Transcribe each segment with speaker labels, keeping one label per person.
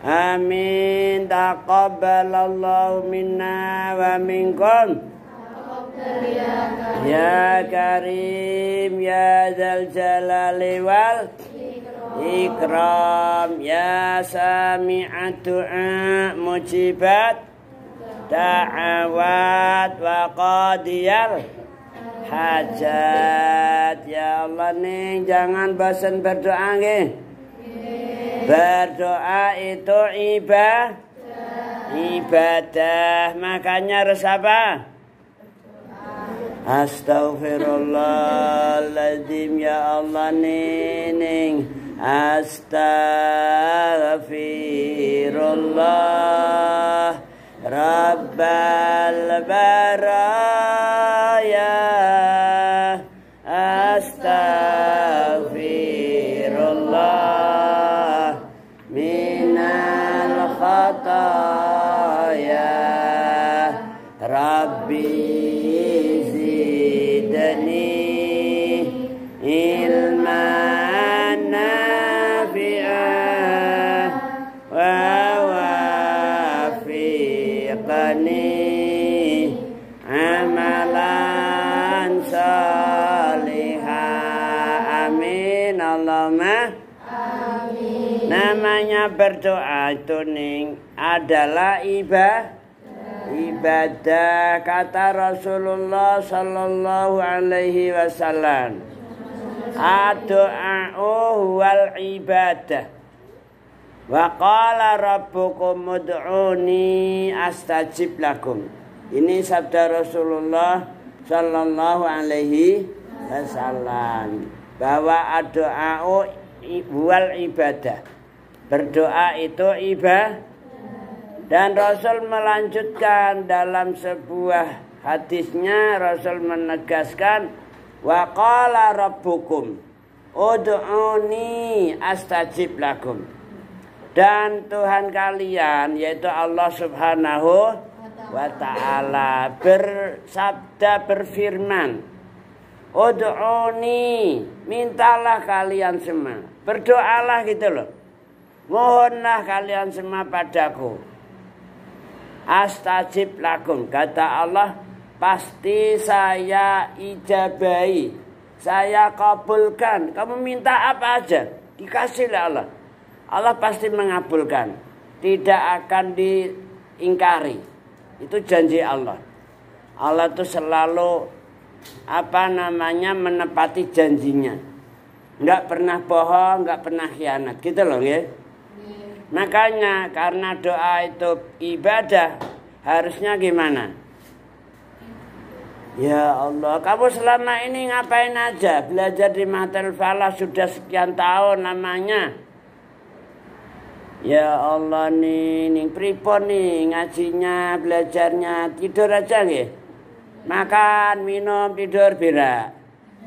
Speaker 1: Amin. Taqabbalallahu minna wa minkum. Ya Karim ya Dzal Jalali wal Ikram. Ya Sami'ad du'a mujibat da'awat wa qadiyal hajat. Ya Allah nih, jangan bosan berdoa nggih. Berdoa itu ibadah. Makanya harus apa? Astaghfirullahaladzim. Ya Allah ning astaghfirullah Rabbal baraya. Astaghfirullah minal khataya. Rabbi ilman nafi'ah wa wafiqani amalan salihah. Amin Allahumma amin. Namanya berdoa itu ning adalah ibadah kata Rasulullah sallallahu alaihi wasallam. Ad-du'a'u wal ibadah. Wa qala rabbukum ud'uni astajib lakum. Ini sabda Rasulullah sallallahu alaihi wasallam bahwa ad-du'a'u wal ibadah. Berdoa itu ibadah. Dan Rasul melanjutkan dalam sebuah hadisnya, Rasul menegaskan wa qala rabbukum ud'uni astajib lakum. Dan Tuhan kalian yaitu Allah Subhanahu wa ta'ala bersabda, berfirman, ud'uni, mintalah kalian semua, berdoalah gitu loh, mohonlah kalian semua padaku, astajib lakum, kata Allah, pasti saya ijabahi, saya kabulkan. Kamu minta apa aja, dikasih oleh Allah. Allah pasti mengabulkan, tidak akan diingkari. Itu janji Allah. Allah itu selalu menepati janjinya. Enggak pernah bohong, enggak pernah khianat, gitu loh ya. Makanya karena doa itu ibadah, harusnya gimana? Ya Allah, kamu selama ini ngapain aja? Belajar di Mahtal Falah sudah sekian tahun namanya. Ya Allah nih pripon nih ngajinya, belajarnya, tidur aja nggih. Makan, minum, tidur, berak.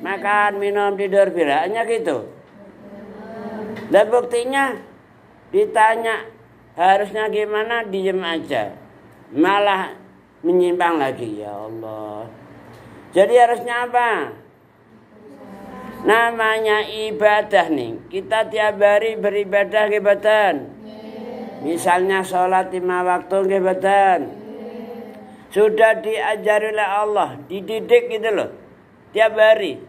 Speaker 1: Makan, minum, tidur, berak. Hanya gitu. Dan buktinya ditanya harusnya gimana, diem aja, malah menyimpang lagi. Ya Allah, jadi harusnya apa? Namanya ibadah nih, kita tiap hari beribadah gebatan. Misalnya sholat 5 waktu gebatan, sudah diajari oleh Allah, dididik gitu loh, tiap hari.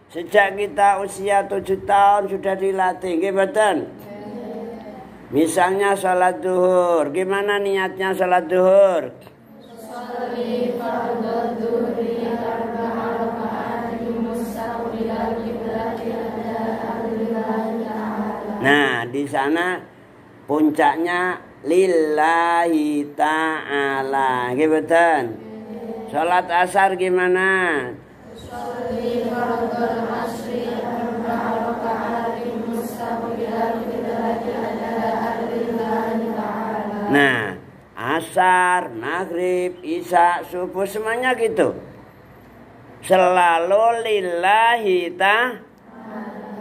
Speaker 1: Sejak kita usia 7 tahun sudah dilatih gebatan. Misalnya sholat duhur, gimana niatnya sholat duhur? Nah, di sana puncaknya lillahi ta'ala, gitu. Sholat asar gimana? Nah, asar, maghrib, isya, subuh semuanya gitu. Selalu lillahi ta'ala,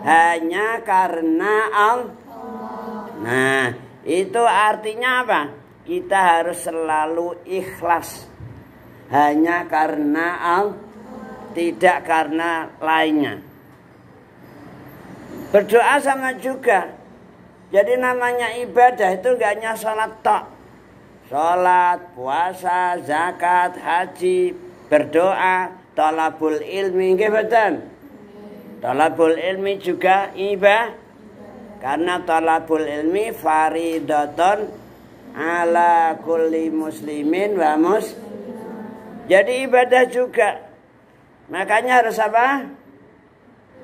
Speaker 1: hanya karena Allah. Nah, itu artinya apa? Kita harus selalu ikhlas. Hanya karena Allah, tidak karena lainnya. Berdoa sama juga. Jadi namanya ibadah itu gak hanya sholat tok. Sholat, puasa, zakat, haji, berdoa, thalabul ilmi, nggih mboten? Thalabul ilmi juga ibadah. Karena thalabul ilmi faridatun ala kulli muslimin wa Jadi ibadah juga. Makanya harus apa?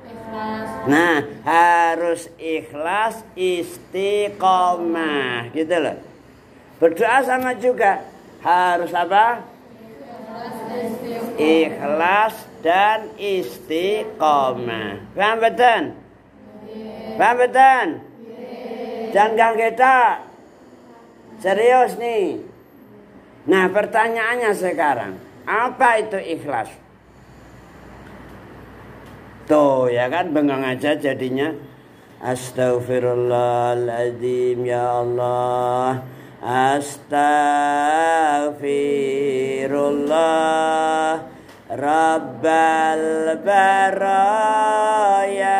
Speaker 1: Ikhlas. Nah, harus ikhlas, istiqomah, gitu loh. Berdoa sama juga harus apa? Ikhlas dan istiqomah. Paham betul? Paham betul? Jangan gang kita. Serius nih. Nah, pertanyaannya sekarang, apa itu ikhlas? Tuh ya kan bengong aja jadinya. Astaghfirullahaladzim ya Allah. Astaghfirullah Rabbal baraya.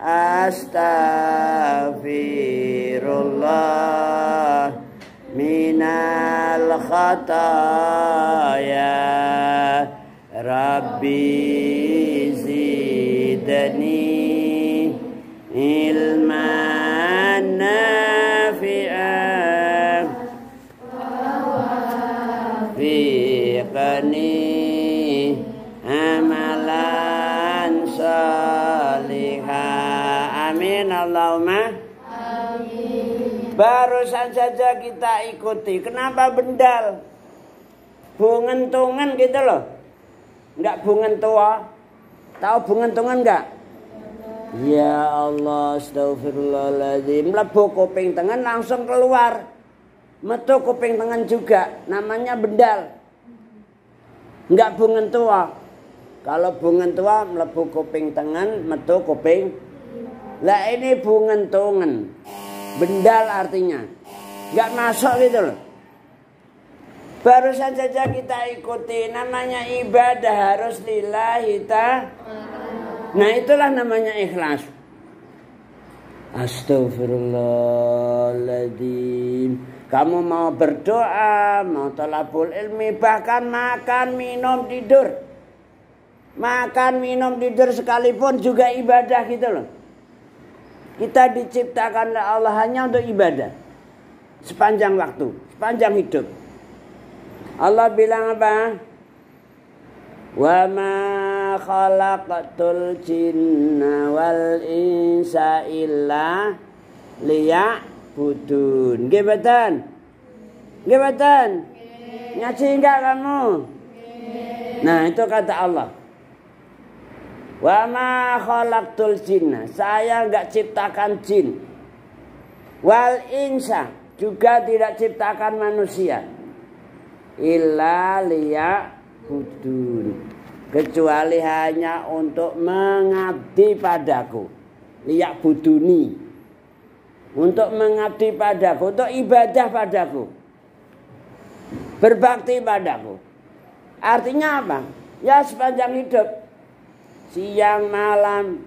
Speaker 1: Astaghfirullah minal khataya. Rabbi zidni ilman nafi'an fiqni amalan salihah. Amin Allahumma amin. Barusan saja kita ikuti. Kenapa bendal? Bungentungan gitu loh. Enggak bungentua. Tahu bungentungan enggak? Ya Allah, astagfirullahaladzim. Mlebu kuping tengen langsung keluar. Metu kuping tengen juga. Namanya bendal. Enggak bungentua. Kalau bungentua mlebu kuping tengen, metu kuping. Lah ini bungentungan. Bendal artinya. Enggak masuk gitu loh. Barusan saja kita ikuti, namanya ibadah harus lillahi ta'ala. Nah itulah namanya ikhlas. Astagfirullahaladzim. Kamu mau berdoa, mau thalabul ilmi, bahkan makan, minum, tidur. Makan, minum, tidur sekalipun juga ibadah gitu loh. Kita diciptakan oleh Allah hanya untuk ibadah. Sepanjang waktu, sepanjang hidup. Allah bilang apa? Wa ma khalaqatul jinna wal insa illa liya'budun. Nggih mboten? Nggih mboten? Ngaji enggak kamu? Nah, itu kata Allah. Wa ma khalaqtul jinna. Saya enggak ciptakan jin. Wal insa, juga tidak ciptakan manusia. Illa liya'budun, kecuali hanya untuk mengabdi padaku. Liya'buduni, untuk mengabdi padaku, untuk ibadah padaku, berbakti padaku. Artinya apa? Ya sepanjang hidup, siang malam,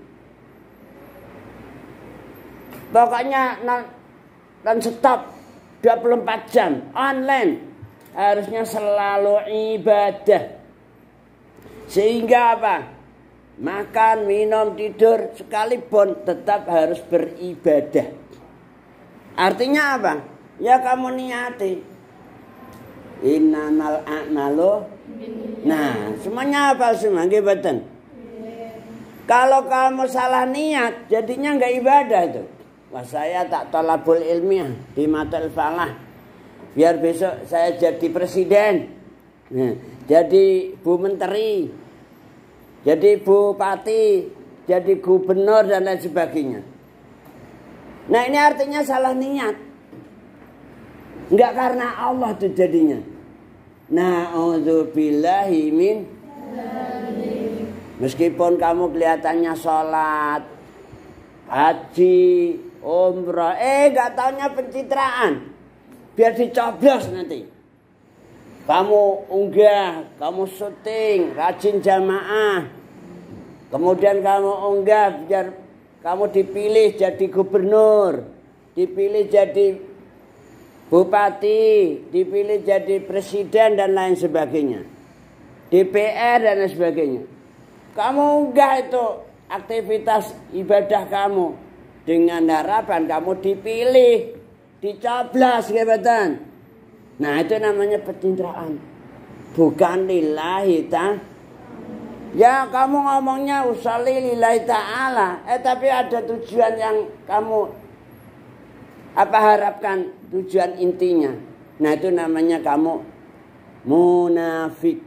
Speaker 1: pokoknya non-stop 24 jam online. Harusnya selalu ibadah. Sehingga apa? Makan, minum, tidur sekalipun tetap harus beribadah. Artinya apa? Ya kamu niati. Innamal a'malu. Nah, semuanya apa semua? Nggih mboten? Kalau kamu salah niat, jadinya enggak ibadah itu. Wah, saya tak thalabul ilmiah di Matul Falah. Biar besok saya jadi presiden, jadi Bu Menteri, jadi bupati, jadi gubernur dan lain sebagainya. Nah ini artinya salah niat. Enggak karena Allah itu jadinya. Na'udzubillahi min. Meskipun kamu kelihatannya sholat, haji, umrah, enggak taunya pencitraan. Biar dicoblos nanti. Kamu unggah, kamu syuting, rajin jamaah. Kemudian kamu unggah biar kamu dipilih jadi gubernur, dipilih jadi bupati, dipilih jadi presiden dan lain sebagainya, DPR dan lain sebagainya. Kamu enggak itu aktivitas ibadah kamu dengan harapan kamu dipilih, dicoblos, gebatan. Nah itu namanya pencitraan, bukan lillahi ta'ala. Ya kamu ngomongnya usolli lillahi ta'ala, tapi ada tujuan yang kamu harapkan, tujuan intinya. Nah itu namanya kamu munafik,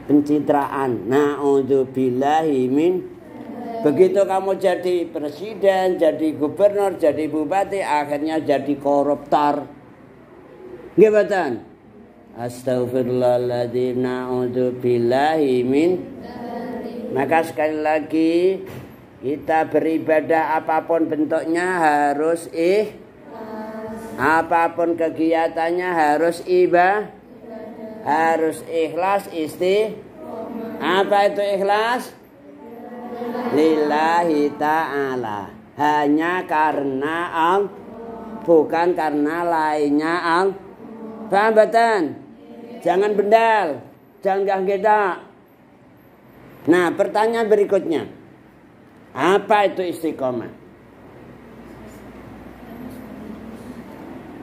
Speaker 1: pencitraan. Na'udzubillahi min. Begitu kamu jadi presiden, jadi gubernur, jadi bupati, akhirnya jadi koruptor. Gimana? Astaghfirullahaladzim, na'udzubillahi min. Maka sekali lagi kita beribadah apapun bentuknya harus apapun kegiatannya harus harus ikhlas Apa itu ikhlas? Lillahi ta'ala, hanya karena Allah, bukan karena lainnya Allah. Paham betul? Jangan bendal, jangan kita. Nah pertanyaan berikutnya, apa itu istiqomah?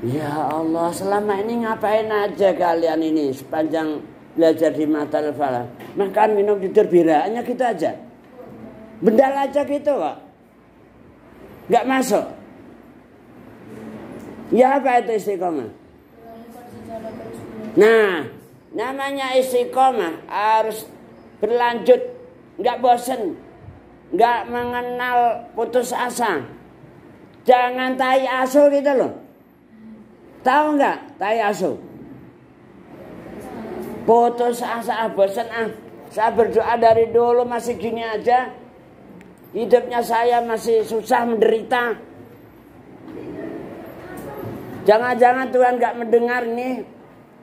Speaker 1: Ya Allah, selama ini ngapain aja kalian ini sepanjang belajar di Matal Falah? Makan, minum, tidur, bira, hanya gitu aja. Bendal aja gitu kok, nggak masuk. Ya apa itu istiqomah? Nah, namanya istiqomah harus berlanjut, nggak bosen, nggak mengenal putus asa. Jangan tai asu gitu loh. Tahu nggak tai asu? Putus asa, bosen saya berdoa dari dulu masih gini aja. Hidupnya saya masih susah, menderita. Jangan-jangan Tuhan nggak mendengar nih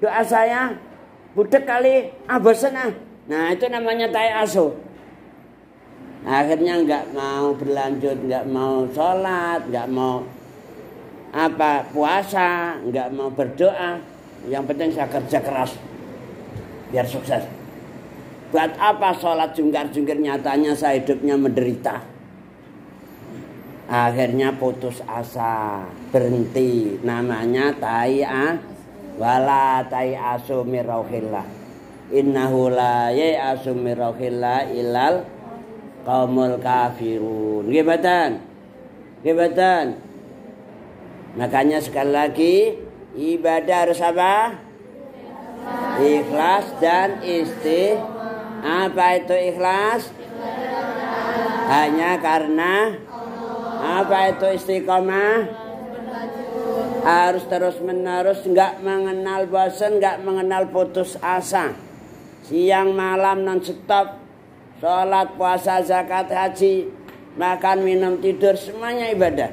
Speaker 1: doa saya. Budek kali, bosen . Nah itu namanya tai asu. Akhirnya nggak mau berlanjut, nggak mau sholat, nggak mau puasa, nggak mau berdoa. Yang penting saya kerja keras biar sukses. Buat apa sholat jungkir-jungkir, nyatanya saya hidupnya menderita. Akhirnya putus asa, berhenti. Namanya tai wala tai asu mirauhillah. Innahu la ya'asu mirauhillah ilal qaumul kafirun. Gimana? Makanya sekali lagi ibadah harus apa? Ikhlas dan Apa itu ikhlas? Hanya karena apa itu istiqomah? Harus terus menerus, nggak mengenal bosan, nggak mengenal putus asa. Siang malam non stop, sholat, puasa, zakat, haji, makan, minum, tidur, semuanya ibadah.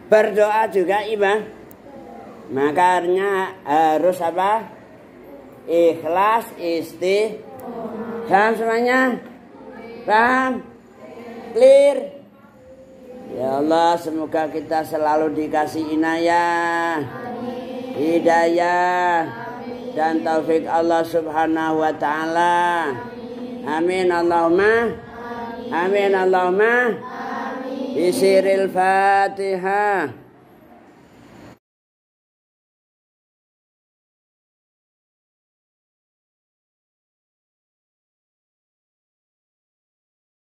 Speaker 1: Berdoa juga ibadah. Makanya harus apa? Ikhlas, Paham semuanya? Paham? Clear? Ya Allah, semoga kita selalu dikasih inayah, hidayah, dan taufik Allah subhanahu wa ta'ala. Amin Allahumma. Amin Allahumma. Bisiril Fatihah.